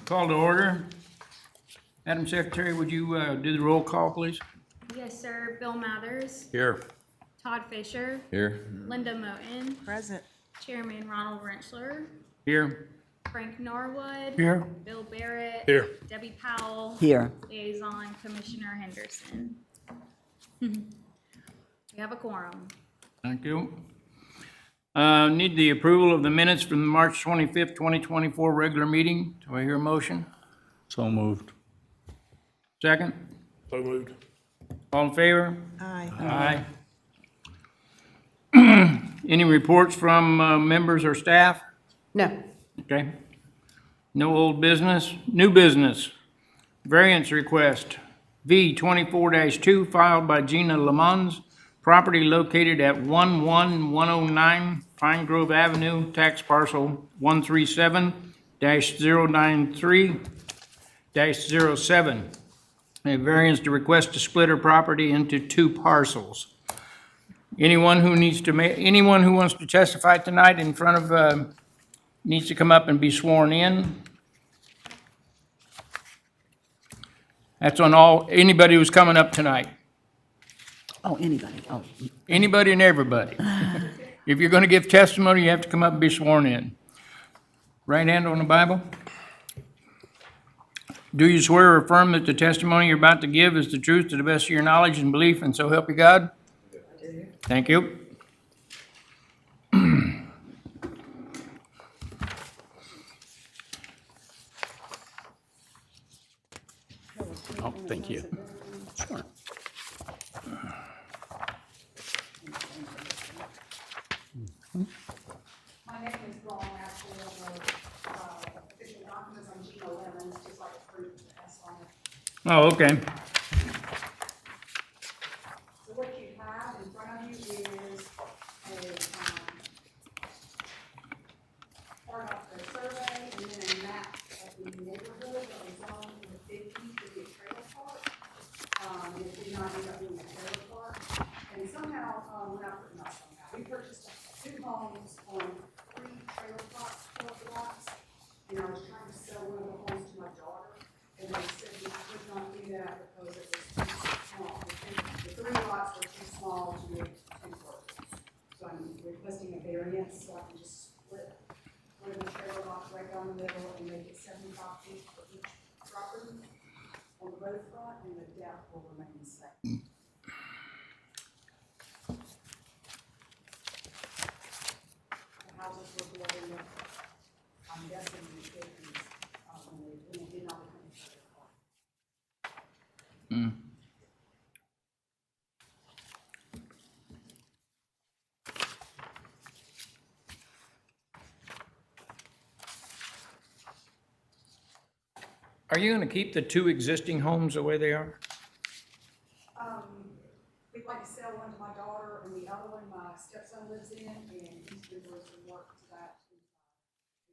Call to order. Madam Secretary, would you do the roll call, please? Yes, sir. Bill Mathers, Here. Todd Fisher, Here. Linda Moten, Present. Chairman Ronald Rentschler, Here. Frank Norwood. Here. Bill Barrett. Here. Debbie Powell. Here. Liaison Commissioner Henderson. We have a quorum. Thank you. Need the approval of the minutes from the March 25th, 2024 regular meeting. Do I hear a motion? So moved. Second? So moved. All in favor? Aye. Aye. Any reports from members or staff? No. Okay. No old business. New business. Variance request V 24-2 filed by Gina Lamons. Property located at 11109 Pine Grove Avenue, tax parcel 137-093-07. A variance to request to split her property into two parcels. Anyone who wants to testify tonight in front of, needs to come up and be sworn in. That's on anybody who's coming up tonight. Oh, anybody. Oh, Anybody and everybody. If you're going to give testimony, you have to come up and be sworn in. Right hand on the Bible. Do you swear or affirm that the testimony you're about to give is the truth to the best of your knowledge and belief, and so help you God? I do. Thank you. Oh, thank you. Sure. My name is wrong, actually, on the official documents, I'm Gina Lemons, just like the fruit S on it. Oh, okay. So what you have in front of you is a, part of the survey, and then a map of the neighborhood that was zoned in the fifties to be a trailer park. And it did not end up being a trailer park, and somehow, we purchased two homes on 3 trailer park lots, and I was trying to sell one of the homes to my daughter, and they said we could not do that because it was too small. The 3 lots were too small to make 2 parcels. So I'm requesting a variance, so I can just split one of the trailer lots right down the middle and make it 75 feet for each property on the road front, and the depth will remain the same. The houses were built in the, I'm guessing in the fifties, when they did not become a trailer park. Are you going to keep the 2 existing homes the way they are? We'd like to sell one to my daughter, and the other one my stepson lives in, and he's been doing some work to that.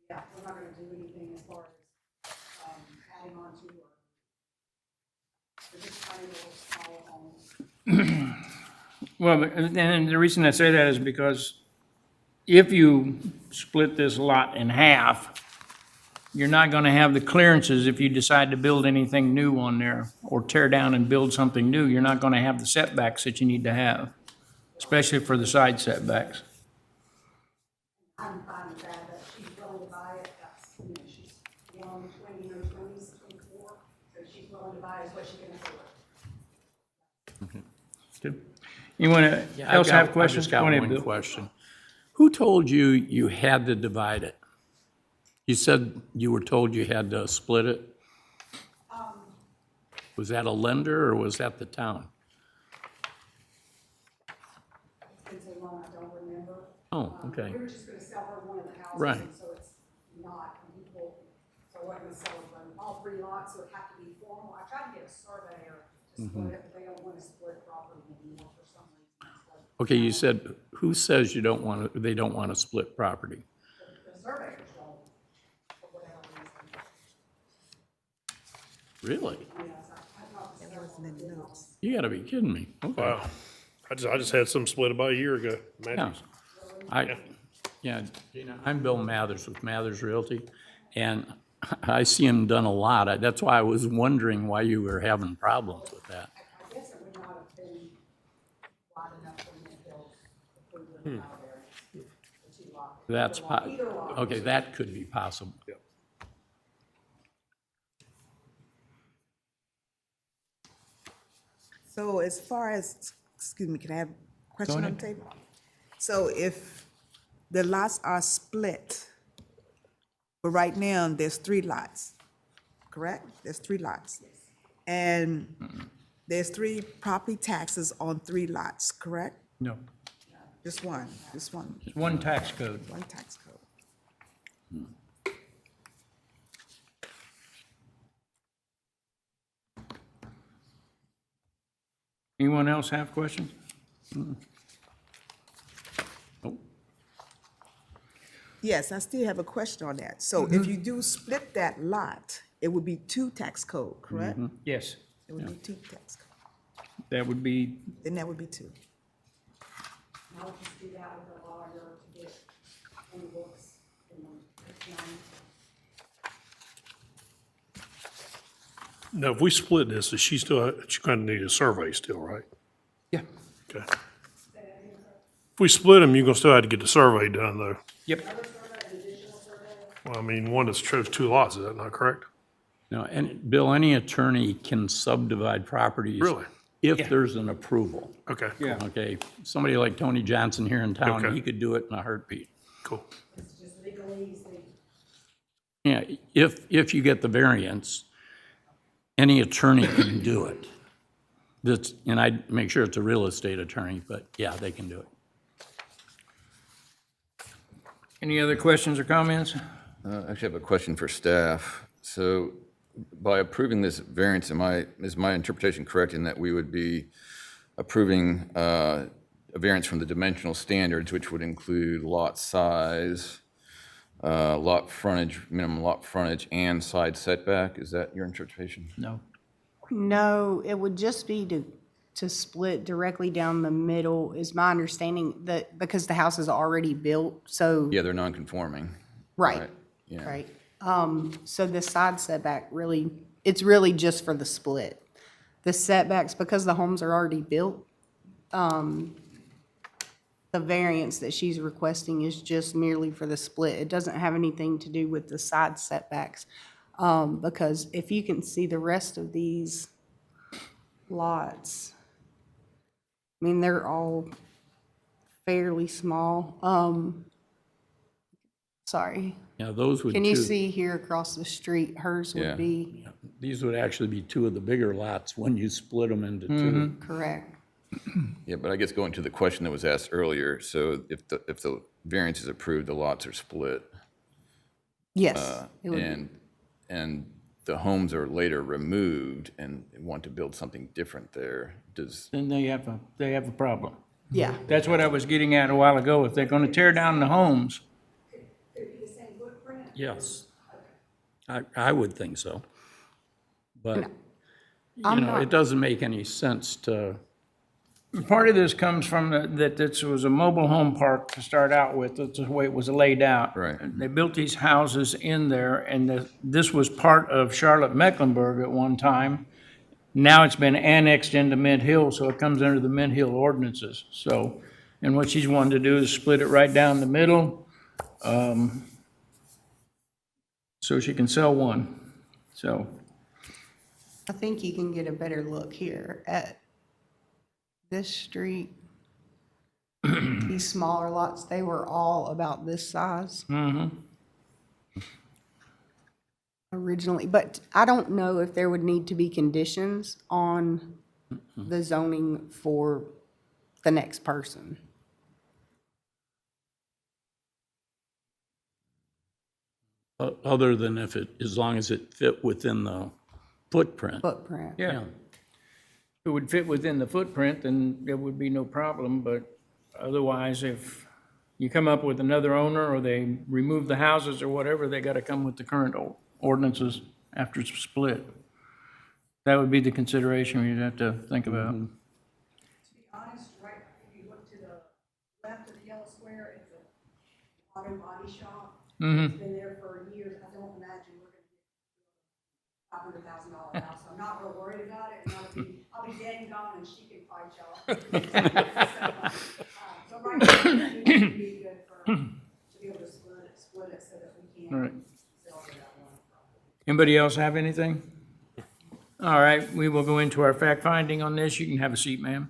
Yeah, we're not gonna do anything as far as, adding on to, or, they're just tiny little small homes. Well, and the reason I say that is because if you split this lot in half, you're not going to have the clearances if you decide to build anything new on there or tear down and build something new. You're not going to have the setbacks that you need to have, especially for the side setbacks. I'm fine with that, but she's willing to buy it, that's, she's young, 20, 20s, 24, so she's willing to buy it, is what she can afford. Good. Anyone else have questions? I just got Go ahead, one Bill. question. Who told you you had to divide it? You said you were told you had to split it? Was that a lender or was that the town? It's been so long, I don't remember. Oh, okay. We were just gonna sell her one of the houses. Right. And so it's not equal, so we're gonna sell them all 3 lots, so it have to be formal. I tried to get a surveyor to split it, but they don't wanna split property anymore for some reason. So Okay, you said, who says you don't want to, they don't want to split property? the surveyors don't, for whatever reason. Really? Yes, I talked to several. You gotta be kidding me. Okay. Wow. I just had some split about a year ago. Yeah. Matthews. Gina, I'm Bill Mathers with Mathers Realty, and I see them done a lot. That's why I was wondering why you were having problems with that. I guess it would not have been wide enough for Mint Hills approval without variance, the two lots. That's, Either lot. okay, that could be possible. So as far as, excuse me, can I have a question on ahead. the table? So if the lots are split, but right now, there's 3 lots, correct? There's 3 lots. And there's 3 property taxes on 3 lots, correct? No, Just one, it's one tax code. one tax code. Anyone else have questions? Yes, I still have a question on that. So if you do split that lot, it would be 2 tax code, correct? Yes, It would be 2 tax code. that would be, Then that would be 2. I'll just do that with a lawyer to get on the books and then it's done. Now, if we split this, is she's gonna need a survey still, right? yeah, Okay. If we split them, you're gonna still have to get the survey done, though. yep. Well, I mean, one is chose 2 lots, is that not correct? No, and Bill, any attorney can subdivide properties. Really? If there's an approval. Okay. Yeah. Okay, somebody like Tony Johnson here in town, Okay. he could do it in a heartbeat. Cool. It's just legalese, they Yeah, if you get the variance, any attorney can do it. That's, and I make sure it's a real estate attorney, but yeah, they can do it. Any other questions or comments? Actually, I have a question for staff. So by approving this variance, is my interpretation correct in that we would be approving a variance from the dimensional standards, which would include lot size, lot frontage, minimum lot frontage, and side setback? Is that your interpretation? No. No, it would just be to split directly down the middle, is my understanding, that, because the house is already built, so. Yeah, they're non-conforming. Right, Yeah. right. So the side setback really, it's really just for the split. The setbacks, because the homes are already built, the variance that she's requesting is just merely for the split. It doesn't have anything to do with the side setbacks. Because if you can see the rest of these lots, I mean, they're all fairly small. Sorry. Yeah, those would Can you two- see here across the street, hers Yeah. would be These would actually be 2 of the bigger lots when you split them into 2. correct? Yeah, but I guess going to the question that was asked earlier, so if the variance is approved, the lots are split, Yes. it would be. and the homes are later removed and want to build something different there, does, Then they have a problem. Yeah, That's what I was getting at a while ago. If they're gonna tear down the homes, Yes. I would think so. But, you I'm know, not- it doesn't make any sense to, part of this comes from that this was a mobile home park to start out with. That's the way it was laid out. Right. They built these houses in there, and this was part of Charlotte Mecklenburg at one time. Now it's been annexed into Mint Hill, so it comes under the Mint Hill ordinances. So, and what she's wanted to do is split it right down the middle, so she can sell one. So, I think you can get a better look here at this street. These smaller lots, they were all about this size. Originally, but I don't know if there would need to be conditions on the zoning for the next person. other than if it, as long as it fit within the footprint. Footprint. yeah. If it would fit within the footprint, then there would be no problem, but otherwise, if you come up with another owner, or they remove the houses or whatever, they gotta come with the current ordinances after it's split. That would be the consideration you'd have to think about. To be honest, right, if you look to the left of the yellow square, it's a auto body shop. It's been there for years. I don't imagine we're gonna $500,000 house, so I'm not real worried about it, and I'll be dead and gone, and she can fight y'all. So right now, it would be good to be able to split it so that we All can right. sell it that one property. Anybody else have anything? All right, we will go into our fact finding on this. You can have a seat, ma'am.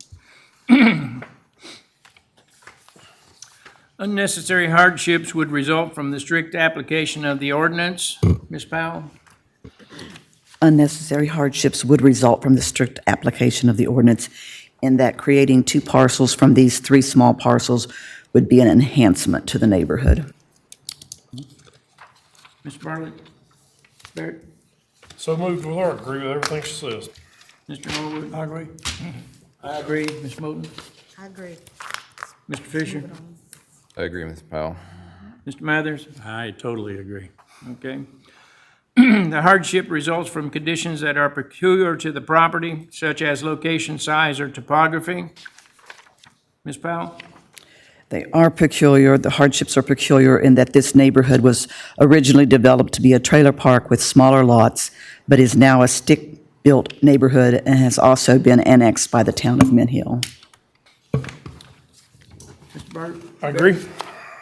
Unnecessary hardships would result from the strict application of the ordinance. Ms. Powell? Unnecessary hardships would result from the strict application of the ordinance in that creating 2 parcels from these 3 small parcels would be an enhancement to the neighborhood. Ms. Bartlett? Barrett? So moved with her, agree with everything she says. Mr. Norwood? I agree. I agree. Ms. Moulton? I agree. Mr. Fisher? I agree with Powell. Mr. Mathers? I totally agree. Okay. The hardship results from conditions that are peculiar to the property, such as location, size, or topography. Ms. Powell? They are peculiar, the hardships are peculiar in that this neighborhood was originally developed to be a trailer park with smaller lots, but is now a stick-built neighborhood and has also been annexed by the town of Mint Hill. Mr. Bart? I agree.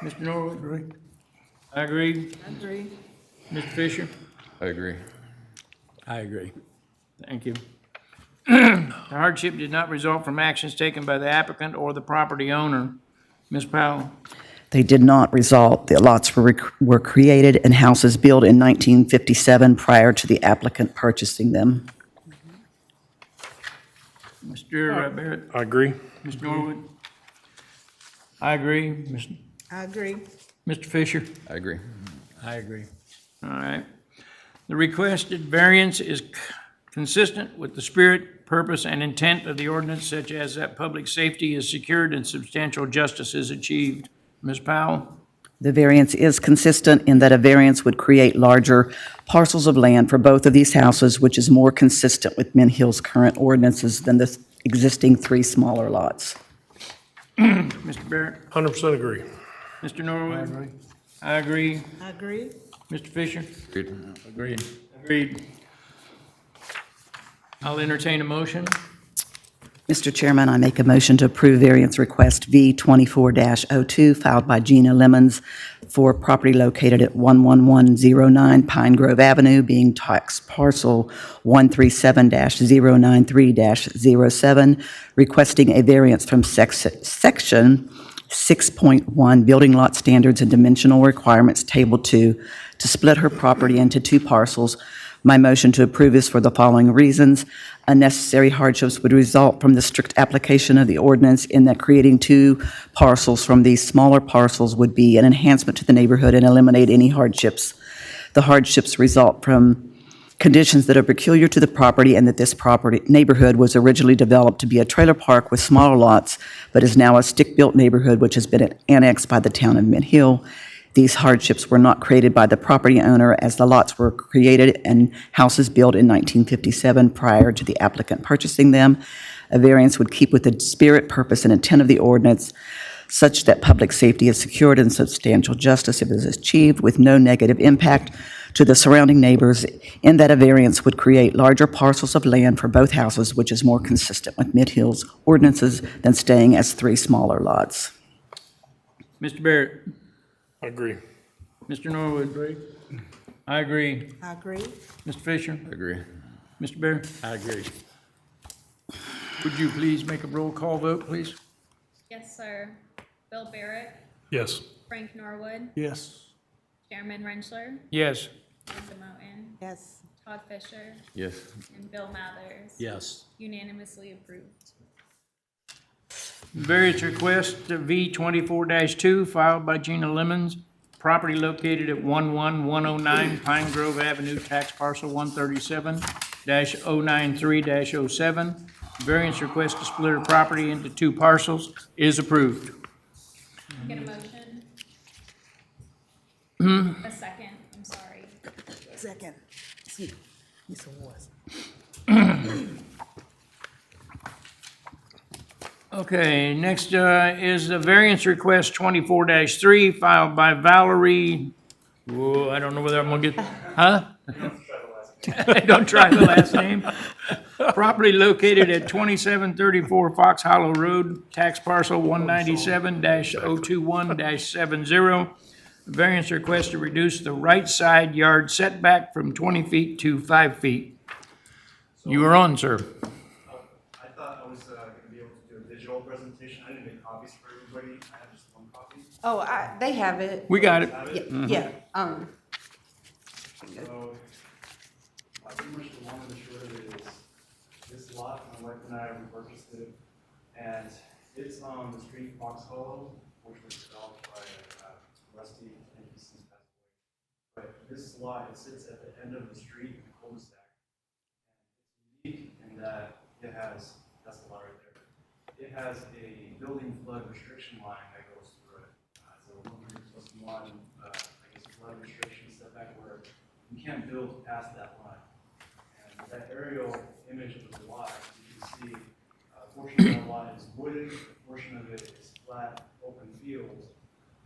Mr. Norwood? Agree. I agree. I agree. Mr. Fisher? I agree. I agree. Thank you. The hardship did not result from actions taken by the applicant or the property owner. Ms. Powell? They did not result, the lots were created and houses built in 1957 prior to the applicant purchasing them. Mr. Barrett? I agree. Mr. Norwood? I agree. I agree. Mr. Fisher? I agree. I agree. All right. The requested variance is consistent with the spirit, purpose, and intent of the ordinance, such as that public safety is secured and substantial justice is achieved. Ms. Powell? The variance is consistent in that a variance would create larger parcels of land for both of these houses, which is more consistent with Mint Hill's current ordinances than the existing 3 smaller lots. Mr. Barrett? 100% agree. Mr. Norwood? I agree. I agree. Mr. Fisher? Agreed. Agreed. Agreed. I'll entertain a motion. Mr. Chairman, I make a motion to approve variance request V24-02 filed by Gina Lemons for property located at 11109 Pine Grove Avenue, being tax parcel 137-093-07, requesting a variance from section 6.1 Building Lot Standards and Dimensional Requirements, Table 2, to split her property into 2 parcels. My motion to approve is for the following reasons. Unnecessary hardships would result from the strict application of the ordinance in that creating 2 parcels from these smaller parcels would be an enhancement to the neighborhood and eliminate any hardships. The hardships result from conditions that are peculiar to the property and that this neighborhood was originally developed to be a trailer park with smaller lots, but is now a stick-built neighborhood which has been annexed by the town of Mint Hill. These hardships were not created by the property owner, as the lots were created and houses built in 1957 prior to the applicant purchasing them. A variance would keep with the spirit, purpose, and intent of the ordinance, such that public safety is secured and substantial justice is achieved with no negative impact to the surrounding neighbors, in that a variance would create larger parcels of land for both houses, which is more consistent with Mint Hill's ordinances than staying as 3 smaller lots. Mr. Barrett? I agree. Mr. Norwood? I agree. I agree. Mr. Fisher? I agree. Mr. Barrett? I agree. Would you please make a roll call vote, please? Yes, sir. Bill Barrett, Yes. Frank Norwood, Yes. Chairman Rensler, Yes. Lisa Moten, Yes. Todd Fisher, Yes. and Bill Mathers. Yes. Unanimously approved. Variance request V24-2 filed by Gina Lemons, property located at 11109 Pine Grove Avenue, tax parcel 137-093-07. Variance request to split her property into 2 parcels is approved. Get a motion? A second, I'm sorry. Second. Mr. Wars. Okay, next is the variance request 24-3 filed by Valerie, whoa, I don't know whether I'm gonna get, huh? Don't try the last name. Property located at 2734 Fox Hollow Road, tax parcel 197-021-70. Variance request to reduce the right side yard setback from 20 feet to 5 feet. You are on, sir. I thought I was gonna be able to do a digital presentation. I didn't make copies for everybody. I have just one copy. Oh, they have it. We got it. Have Yeah, it? yeah, So, pretty much the long and the short of it is, this lot, my wife and I, we purchased it, and it's on the street Fox Hollow, which was developed by Rusty, and he's since passed away. But this lot, it sits at the end of the street, in the cul-de-sac. And it's unique in that it has, that's the lot right there. It has a building flood restriction line that goes through it. It's a 100+1, I guess, flood restriction setback where you can't build past that line. And that aerial image of the lot, you can see a portion of the lot is wooded, a portion of it is flat, open fields.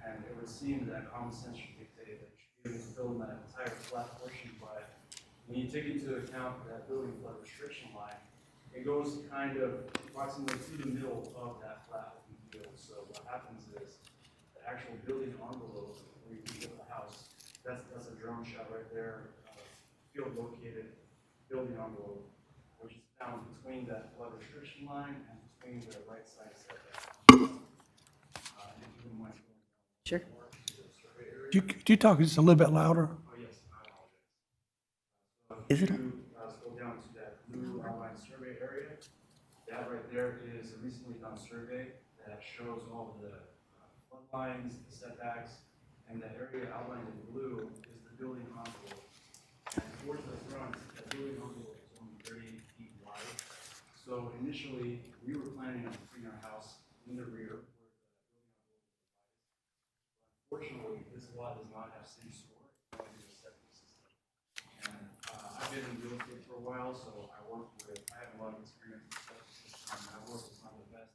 And it would seem that common sense should dictate that you should be able to build that entire flat portion, but when you take into account that building flood restriction line, it goes kind of approximately to the middle of that flat open field. So what happens is the actual building envelope where you can build a house, that's a drone shot right there, field located building envelope, which is found between that flood restriction line and between the right side setback. If you wouldn't mind going down sure. more to the survey area. Could you talk just a little bit louder? Oh, yes, I apologize. Is it? If you scroll down to that blue outline survey area, that right there is a recently done survey that shows all of the flood lines, the setbacks, and that area outlined in blue is the building envelope. And towards the front, that building envelope is only 30 feet wide. So initially, we were planning on putting our house in the rear where the building envelope is widest. Unfortunately, this lot does not have city sewer, it only has a septic system. And I've been in real estate for a while, so I have a lot of experience with septic system, and I work with some of the best.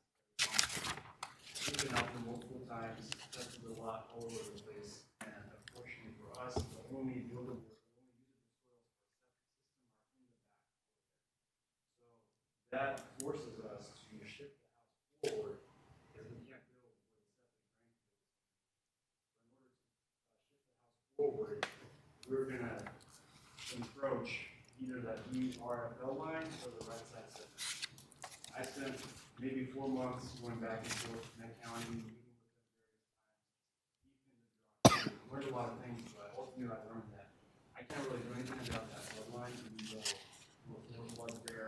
We've been out there multiple times, tested the lot all over the place, and unfortunately for us, the only buildable, the only usable soils for septic system are in the back. So that forces us to shift the house forward, because we can't build where the septic drain field is. So in order to shift the house forward, we're gonna encroach either that new RFL line or the right side setback. I spent maybe 4 months going back and forth in that county, meeting with them various times, learned a lot of things, but ultimately I learned that I can't really do anything about that bloodline, even though the blood there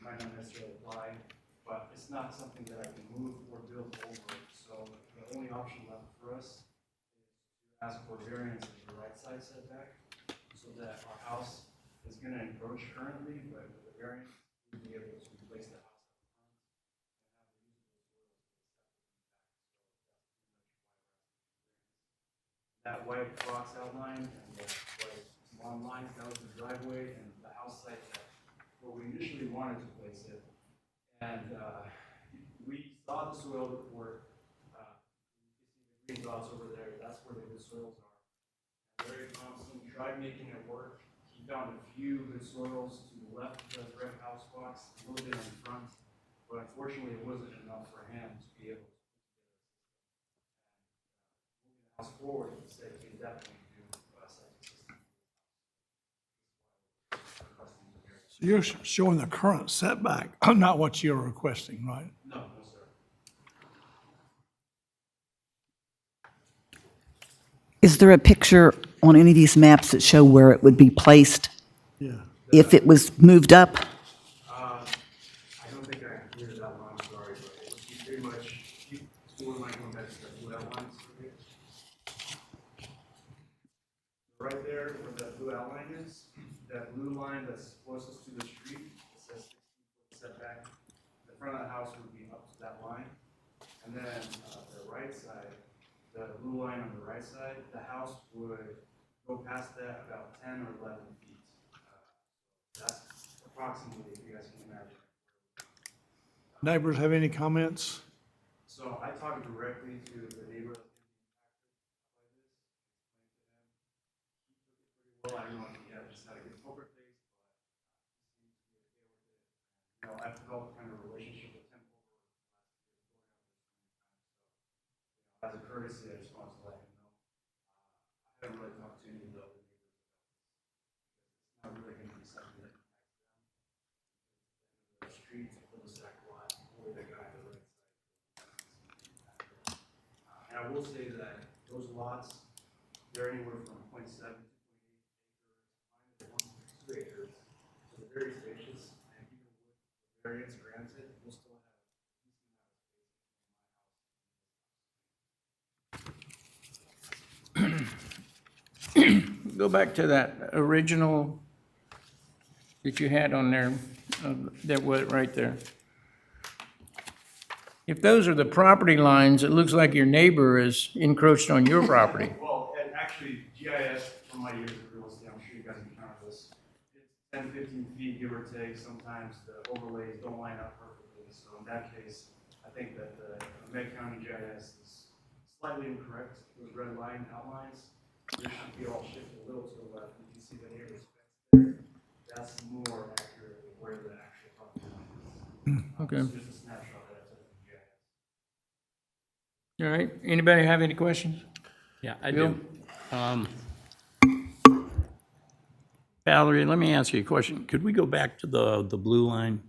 might not necessarily apply, but it's not something that I can move or build over. So the only option left for us is to ask for variance of the right side setback, so that our house is going to encroach currently, but with the variance, we'll be able to replace the house that white box outline and the white long lines, that was the driveway and the house site that where we initially wanted to place it. And we saw the soil report. You can see the green dots over there. That's where the good soils are. Larry Thompson tried making it work. He found a few good soils to the left of the red house box, a little bit in front, but unfortunately it wasn't enough for him to be able to house forward and say we can definitely do a septic system. So you're showing the current setback, not what you're requesting, right? No, no, sir. Is there a picture on any of these maps that show where it would be placed Yeah. if it was moved up? I don't think I cleared that one, I'm sorry, but it would be pretty much, you wouldn't mind going back to the blue outlines for me? Right there where that blue outline is, that blue line that's closest to the street, it says 16-foot setback. The front of the house would be up to that line. And then the right side, the blue line on the right side, the house would go past that about 10 or 11 feet. That's approximately, if you guys can imagine. Neighbors have any comments? So I talked directly to the neighbor that's impacted by this, explained to him. He took it pretty well. I don't know if he had just had a good poker face, but I've developed kind of a relationship with him. As a courtesy, I just wanted to let him know. I haven't really talked to any of the other neighbors about this. It's not really going to be something that impacts them. The street, the cul-de-sac lot, or the guy on the right side. And I will say that those lots, they're anywhere from 0.7 to 0.8 acres, 1.2 acres. So they're very spacious, and even with the variance granted, we'll still have a decent amount of space between my house. Go back to that original that you had on there, that was right there. If those are the property lines, it looks like your neighbor is encroached on your property. Well, and actually, GIS, from my years of real estate, I'm sure you guys encounter this. It's 10, 15 feet, give or take. Sometimes the overlays don't line up perfectly. So in that case, I think that the Med County GIS is slightly incorrect. Those red line outlines, they should be all shifted a little to the left. If you see the neighbor's fence there, that's more accurate with where the actual property line is. Okay. So just a snapshot that I took from GIS. All right, anybody have any questions? Yeah, I Bill? do. Valerie, let me ask you a question. Could we go back to the blue line?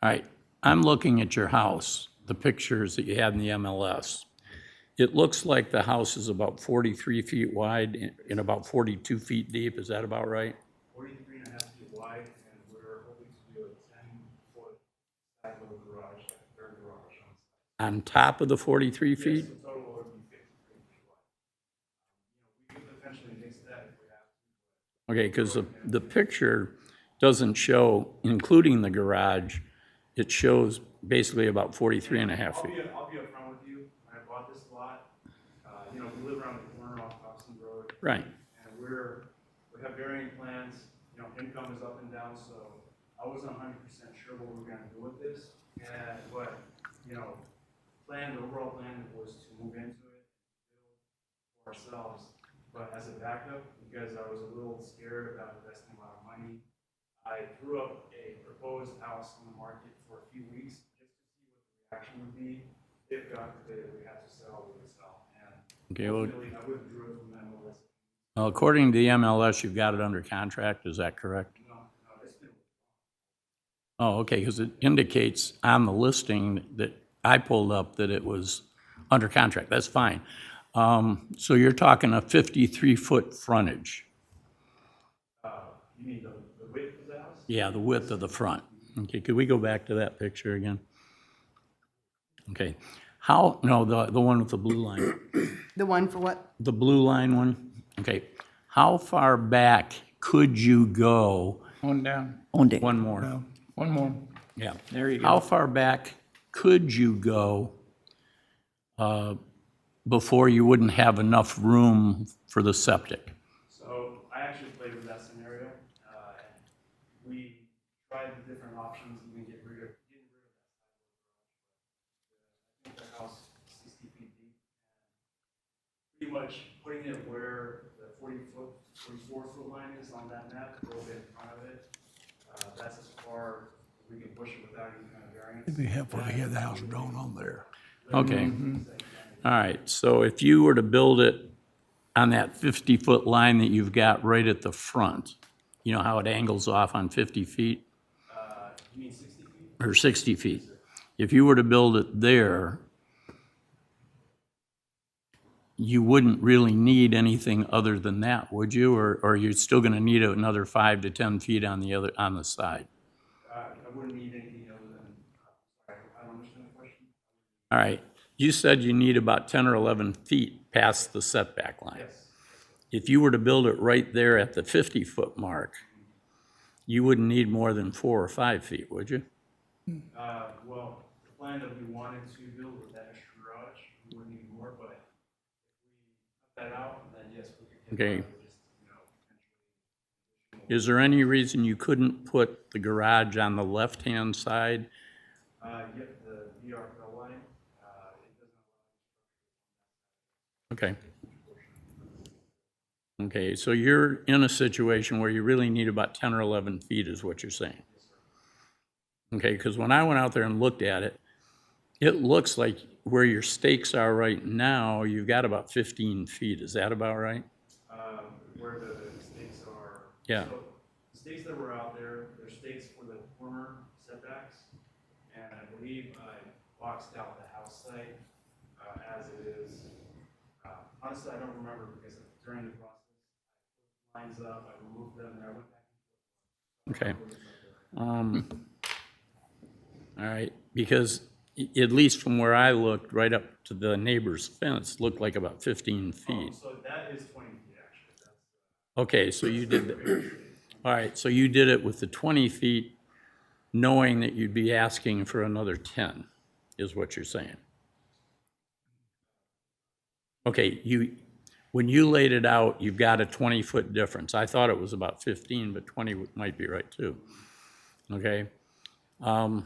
All right, I'm looking at your house, the pictures that you had in the MLS. It looks like the house is about 43 feet wide and about 42 feet deep. Is that about right? 43 and a half feet wide, and we're hoping to do a 10-foot side load garage, like a third garage on site. On top of the 43 Yes, feet? the total would be 53 feet wide. We could eventually mix that if we have to. Okay, because the picture doesn't show, including the garage, it shows basically about 43 and a half feet. I'll be upfront with you. When I bought this lot, we live around the corner off Thompson Road. Right. And we have varying plans, income is up and down, so I wasn't 100% sure what we were gonna do with this. And, but, the overall plan was to move into it, build for ourselves. But as a backup, because I was a little scared about investing a lot of money, I threw up a proposed house on the market for a few weeks just to see what the reaction would be. If God forbid we had to sell, we would sell. And Okay, well, ultimately, I withdrew it from the MLS. according to the MLS, you've got it under contract, is that correct? No, it's been. Oh, okay, because it indicates on the listing that I pulled up that it was under contract. That's fine. So you're talking a 53-foot frontage? You mean the width of the house? Yeah, the width of the front. Okay, could we go back to that picture again? Okay. No, the one with the blue line. The one for what? The blue line one? Okay. How far back could you go? One down, On deck. One more. one more. Yeah. There you go. How far back could you go before you wouldn't have enough room for the septic? So I actually played with that scenario. We tried the different options and we getting rid of that side of the garage. I think the house is 60 feet deep. Pretty much putting it where the 44-foot line is on that map, a little bit in front of it. That's as far as we can push it without any kind of variance. It'd be helpful to have the house drawn on there. Okay. All right, so if you were to build it on that 50-foot line that you've got right at the front, you know how it angles off on 50 feet? You mean 60 feet? Or 60 feet. If you were to build it there, you wouldn't really need anything other than that, would you? Or you're still gonna need another 5 to 10 feet on the side? I wouldn't need anything other than, sorry, I don't understand the question. All right, you said you need about 10 or 11 feet past the setback line. Yes. If you were to build it right there at the 50-foot mark, you wouldn't need more than 4 or 5 feet, would you? Well, the plan that we wanted to build with that extra garage, we wouldn't need more, but if we cut that out, then yes, we could get Okay. by with just, Is there any reason you couldn't put the garage on the left-hand side? Yep, the VRL line, it doesn't Okay. Okay, so you're in a situation where you really need about 10 or 11 feet is what you're saying? Okay, because when I went out there and looked at it, it looks like where your stakes are right now, you've got about 15 feet. Is that about right? Where the stakes are. Yeah. So the stakes that were out there, they're stakes for the corner setbacks. And I believe I boxed out the house site as it is. Honestly, I don't remember because during the process, I put lines up, I removed them, and I went back. Okay. All right, because at least from where I looked, right up to the neighbor's fence, looked like about 15 feet. So that is 20 feet actually. That's, Okay, so you did, all right, so you did it with the 20 feet, knowing that you'd be asking for another 10, is what you're saying. Okay, when you laid it out, you've got a 20-foot difference. I thought it was about 15, but 20 might be right too. Okay? And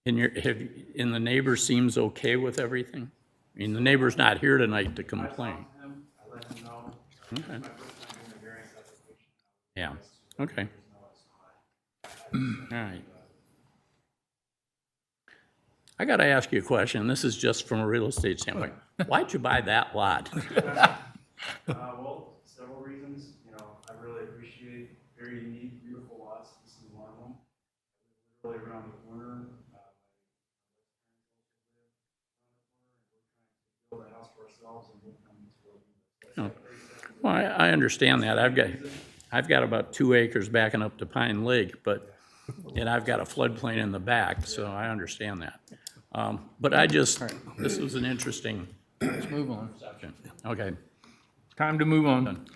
the neighbor seems okay with everything? I mean, the neighbor's not here tonight to complain. I let him know. Okay. My first time doing the variance application. Yeah, okay. All right. I got to ask you a question. This is just from a real estate standpoint. Why'd you buy that lot? Well, several reasons. You know, I really appreciate very unique, beautiful lots. This is one of them. Really around the corner. Build a house for ourselves and we'll come to it. Well, I understand that. I've got about 2 acres backing up to Pine Lake, and I've got a floodplain in the back, so I understand that. But this was an interesting Let's move on. section. Okay. Time to move on.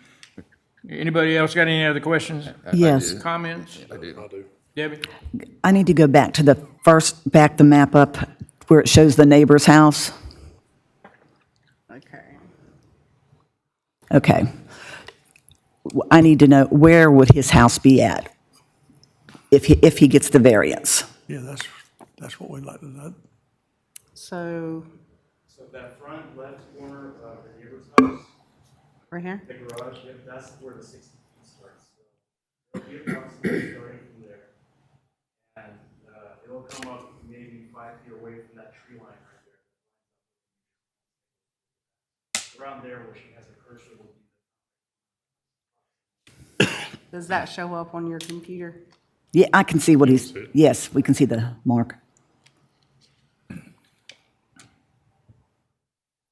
Anybody else got any other questions, Yes. comments? I do. Debbie? I need to go back to back the map up where it shows the neighbor's house. Okay. Okay. I need to know, where would his house be at if he gets the variance? Yeah, that's what we'd like to know. So, So that front left corner of the neighbor's house, right here? the garage, that's where the 60 feet starts. So it'll be approximately starting from there. And it'll come up maybe 5 feet away from that tree line right there. Around there where she has a cursor will be. Does that show up on your computer? Yeah, I can see what yes, we can see the mark.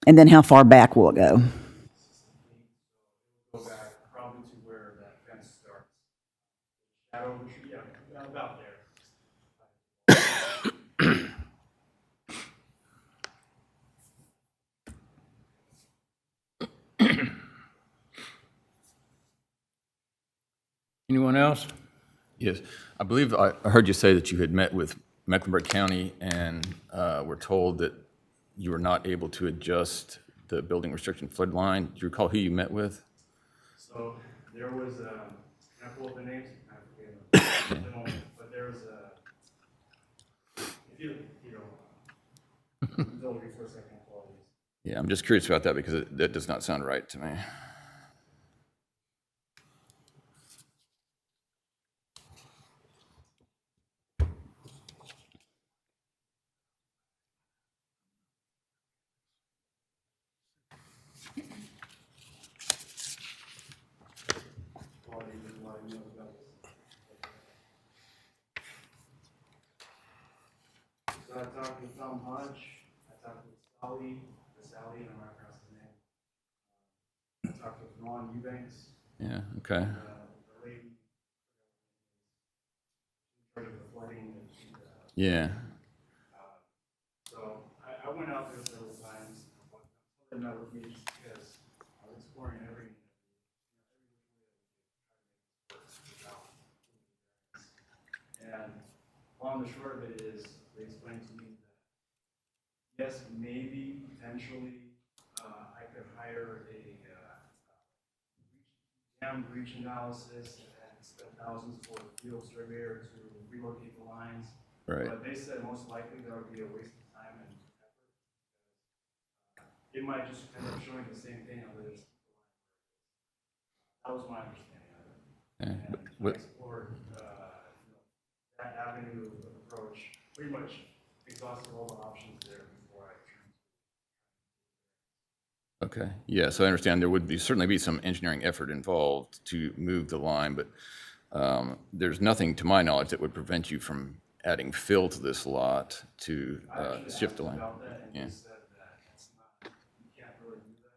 And then how far back will it go? Go back probably to where that fence starts. Shadow, yeah, about there. Anyone else? Yes, I believe I heard you say that you had met with Mecklenburg County and were told that you were not able to adjust the building restriction flood line. Do you recall who you met with? So there was, can I pull up the names? I forget them. But there was if you don't, indulge me for a second, apologies. Yeah, I'm just curious about that because that does not sound right to me. Apologies, there's a lot of notes about this. So I talked with Tom Hodge, I talked with Sally, and I'm not pronouncing his name. I talked with Ron Eubanks, Yeah, okay. the lady, in charge of the flooding, and Yeah, so I went out there several times, and met with me just because I was exploring every and long and short of it is, they explained to me that, yes, maybe, potentially, I could hire a dam breach analysis and spend thousands for a field surveyor to relocate the lines. right. But they said most likely that would be a waste of time and effort. It might just end up showing the same thing, other than that was my understanding of it. Yeah, And but I explored that avenue avenue of approach, pretty much exhausted all the options there before I. Okay, yeah, so I understand there would be, certainly be some engineering effort involved to move the line, but there's nothing, to my knowledge, that would prevent you from adding fill to this lot to shift the line. About that, and Yeah. he said that it's not, you can't really do that,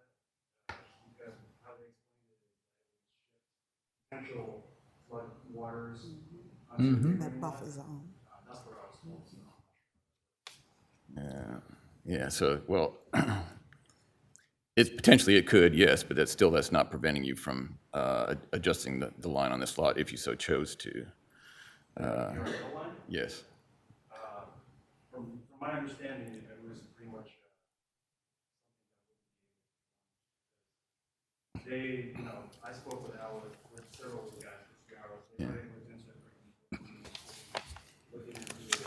because how they explained it is that it would shift potential flood waters onto the That buffer zone. That's what I was told, so. Yeah, so, well, it's potentially it could, yes, but that's not preventing you from adjusting the line on this lot if you so chose to. Yes. From my understanding, it was pretty much they, I spoke with Howard, with several of the guys for 3 hours. They already looked into it, looking into the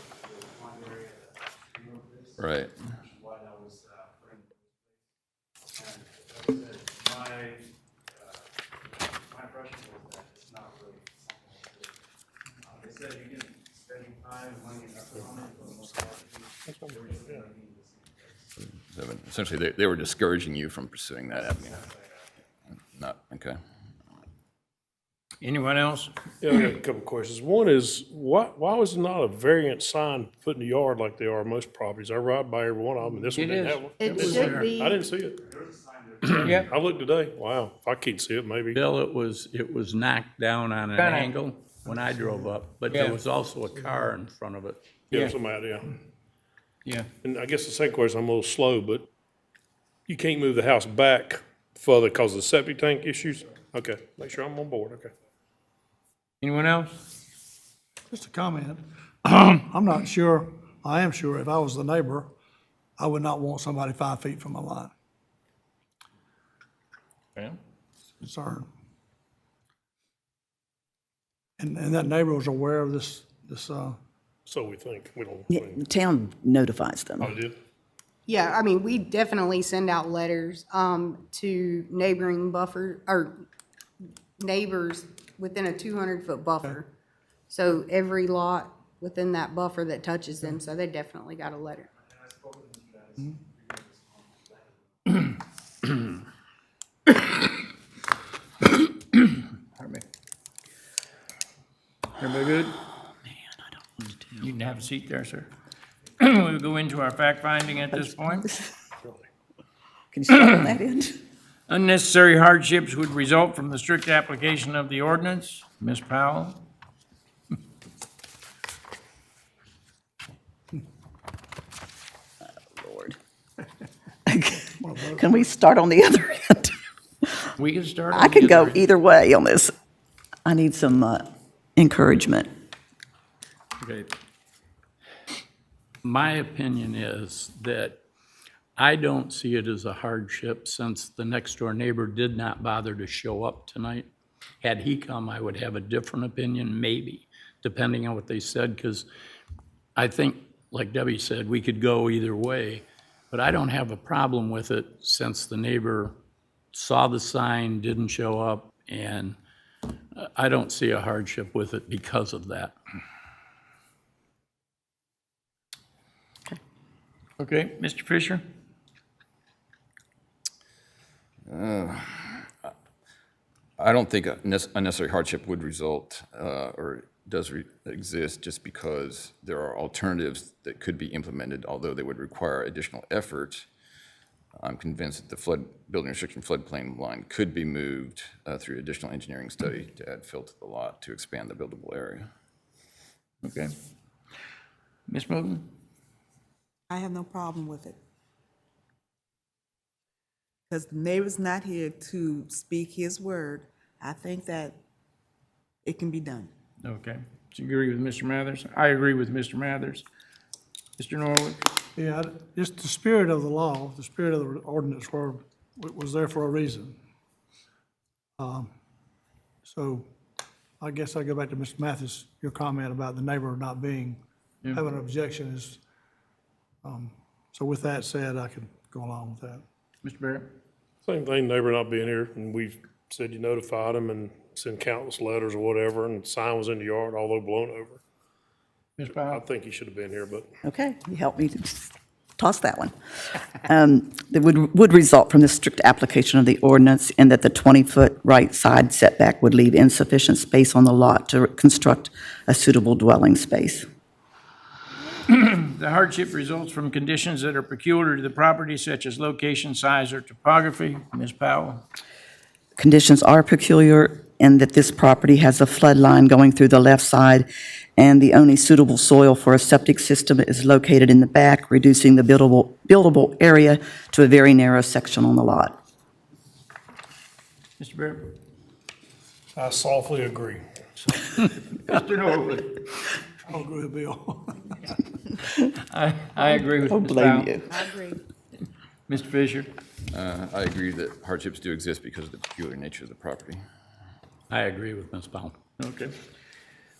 pond area that stream of this. Right. Which is why that was put into place. And like I said, my impression was that it's not really something like this. They said you can spend time and money and effort on it, but the most part, they were just gonna be in the same place. So essentially, they were discouraging you from pursuing that avenue. Not, okay. Anyone else? Yeah, I got a couple questions. One is, why was there not a variant sign put in the yard like they are most properties? I ride by every one of them, and this one It didn't is. have one. It was should there. be. I didn't see it. Yeah. I looked today. Wow, if I can't see it, maybe. Bill, it was knocked down on an Kinda. angle when I drove up, but Yeah. there was also a car in front of it. Yeah, Yeah. some idea. Yeah. And I guess the second question, I'm a little slow, but you can't move the house back further because of the septic tank issues? Okay, make sure I'm on board, okay. Anyone else? Just a comment. I'm not sure, I am sure if I was the neighbor, I would not want somebody 5 feet from my line. Yeah. Concern. And that neighbor was aware of this, So we think, we don't, Yeah, the town notifies them. I did. Yeah, I mean, we definitely send out letters to neighboring buffer, or neighbors within a 200-foot buffer. So every lot within that buffer that touches them, so they definitely got a letter. Pardon me. Everybody good? You can have a seat there, sir. We'll go into our fact finding at this point. Can you start on that end? Unnecessary hardships would result from the strict application of the ordinance. Ms. Powell? Lord. Can we start on the other end? We can start. on I could the go other- either way on this. I need some encouragement. Okay. My opinion is that I don't see it as a hardship since the next door neighbor did not bother to show up tonight. Had he come, I would have a different opinion, maybe, depending on what they said, because I think, like Debbie said, we could go either way, but I don't have a problem with it since the neighbor saw the sign, didn't show up, and I don't see a hardship with it because of that. Okay, Mr. Fisher? I don't think unnecessary hardship would result or does exist just because there are alternatives that could be implemented, although they would require additional effort. I'm convinced that the building restriction floodplain line could be moved through additional engineering study to add fill to the lot to expand the buildable area. Okay. Ms. Moten? I have no problem with it. Because the neighbor's not here to speak his word. I think that it can be done. Okay. Do you agree with Mr. Mathers? I agree with Mr. Mathers. Mr. Norwood? Yeah, just the spirit of the law, the spirit of the ordinance was there for a reason. So I guess I go back to Mr. Mathis, your comment about the neighbor not having an objection is, so with that said, I could go along with that. Mr. Barrett? Same thing, neighbor not being here, and we said you notified him and sent countless letters or whatever, and the sign was in the yard, although blown over. Ms. I Powell? think he should have been here, but Okay, you helped me to toss that one. That would result from the strict application of the ordinance in that the 20-foot right side setback would leave insufficient space on the lot to construct a suitable dwelling space. The hardship results from conditions that are peculiar to the property, such as location, size, or topography. Ms. Powell? Conditions are peculiar in that this property has a flood line going through the left side, and the only suitable soil for a septic system is located in the back, reducing the buildable area to a very narrow section on the lot. Mr. Barrett? I softly agree. Mr. Norwood? I don't agree with Bill. I agree with Don't Ms. blame Powell. you. I agree. Mr. Fisher? I agree that hardships do exist because of the peculiar nature of the property. I agree with Ms. Powell. Okay.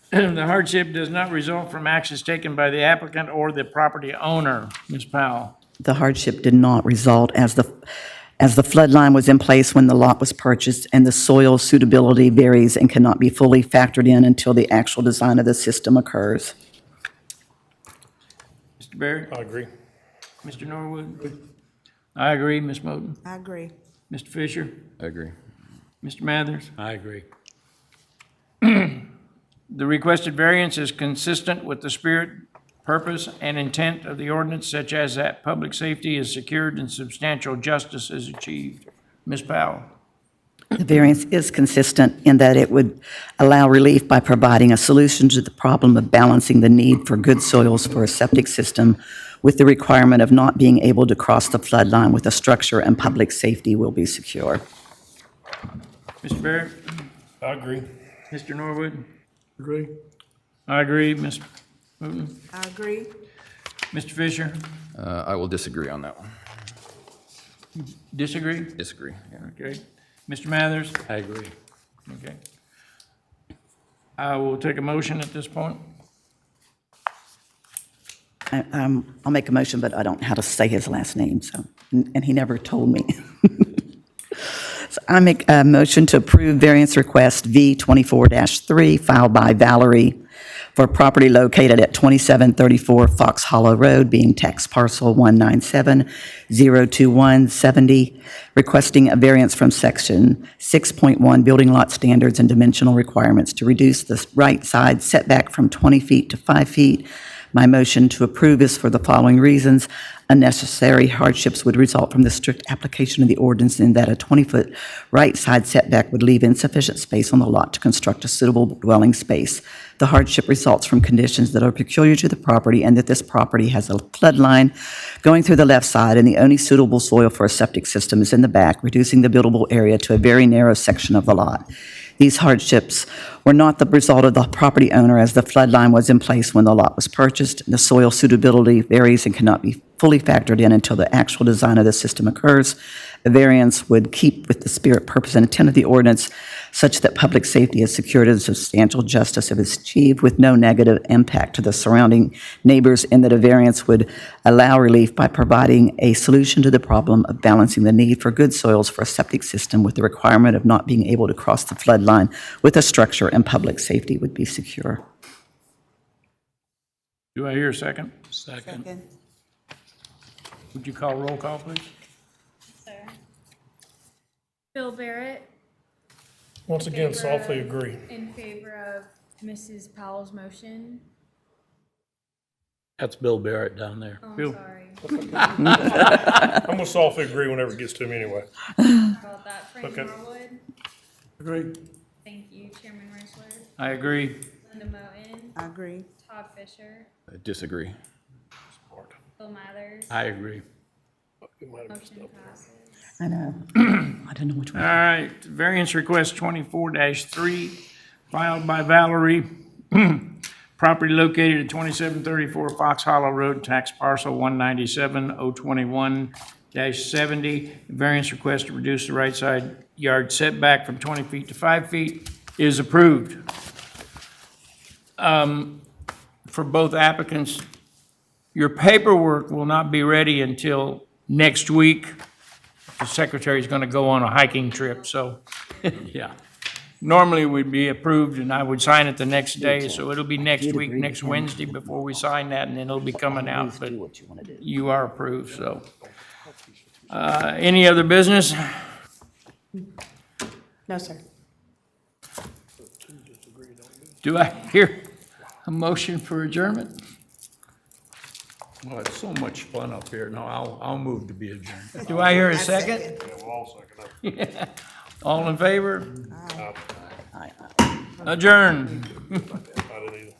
The hardship does not result from actions taken by the applicant or the property owner. Ms. Powell? The hardship did not result as the flood line was in place when the lot was purchased, and the soil suitability varies and cannot be fully factored in until the actual design of the system occurs. Mr. Barrett? I agree. Mr. Norwood? I agree. Ms. Moten? I agree. Mr. Fisher? I agree. Mr. Mathers? I agree. The requested variance is consistent with the spirit, purpose, and intent of the ordinance, such as that public safety is secured and substantial justice is achieved. Ms. Powell? The variance is consistent in that it would allow relief by providing a solution to the problem of balancing the need for good soils for a septic system with the requirement of not being able to cross the flood line with a structure, and public safety will be secure. Mr. Barrett? I agree. Mr. Norwood? Agree? I agree. Ms. Moten? I agree. Mr. Fisher? I will disagree on that one. Disagree? Disagree, yeah. Okay. Mr. Mathers? I agree. Okay. I will take a motion at this point. I'll make a motion, but I don't know how to say his last name, so, and he never told me. So I make a motion to approve variance request V24-3 filed by Valerie for property located at 2734 Fox Hollow Road, being tax parcel 197-02170, requesting a variance from section 6.1 building lot standards and dimensional requirements to reduce the right side setback from 20 feet to 5 feet. My motion to approve is for the following reasons. Unnecessary hardships would result from the strict application of the ordinance in that a 20-foot right side setback would leave insufficient space on the lot to construct a suitable dwelling space. The hardship results from conditions that are peculiar to the property, and that this property has a flood line going through the left side, and the only suitable soil for a septic system is in the back, reducing the buildable area to a very narrow section of the lot. These hardships were not the result of the property owner, as the flood line was in place when the lot was purchased. The soil suitability varies and cannot be fully factored in until the actual design of the system occurs. A variance would keep with the spirit, purpose, and intent of the ordinance, such that public safety is secured and substantial justice is achieved with no negative impact to the surrounding neighbors, and that a variance would allow relief by providing a solution to the problem of balancing the need for good soils for a septic system with the requirement of not being able to cross the flood line with a structure, and public safety would be secure. Do I hear a second? Second. Second. Would you call roll call, please? Sir? Bill Barrett? Once again, softly agree. In favor of Mrs. Powell's motion? That's Bill Barrett down there. Oh, I'm Bill. sorry. I'm gonna softly agree whenever it gets to me anyway. How about that, Frank Okay. Norwood? Agreed? Thank you, Chairman Reisler. I agree. Linda Moten? I agree. Todd Fisher? I disagree. Bill Mathers? I agree. Motion passes. I know. I don't know which All one. right, variance request 24-3 filed by Valerie. Property located at 2734 Fox Hollow Road, tax parcel 197-021-70. Variance request to reduce the right side yard setback from 20 feet to 5 feet is approved. For both applicants, your paperwork will not be ready until next week. The secretary's going to go on a hiking trip, so Yeah. normally would be approved and I would sign it the next day, so it'll be next week, next Wednesday before we sign that, and then it'll be coming out, but you are approved, so. Any other business? No, sir. Do I hear a motion for adjournment? Well, it's so much fun up here. No, I'll move to be adjourned. Do I hear a second? Yeah, we'll all second that. All in favor? Adjourned. I didn't either.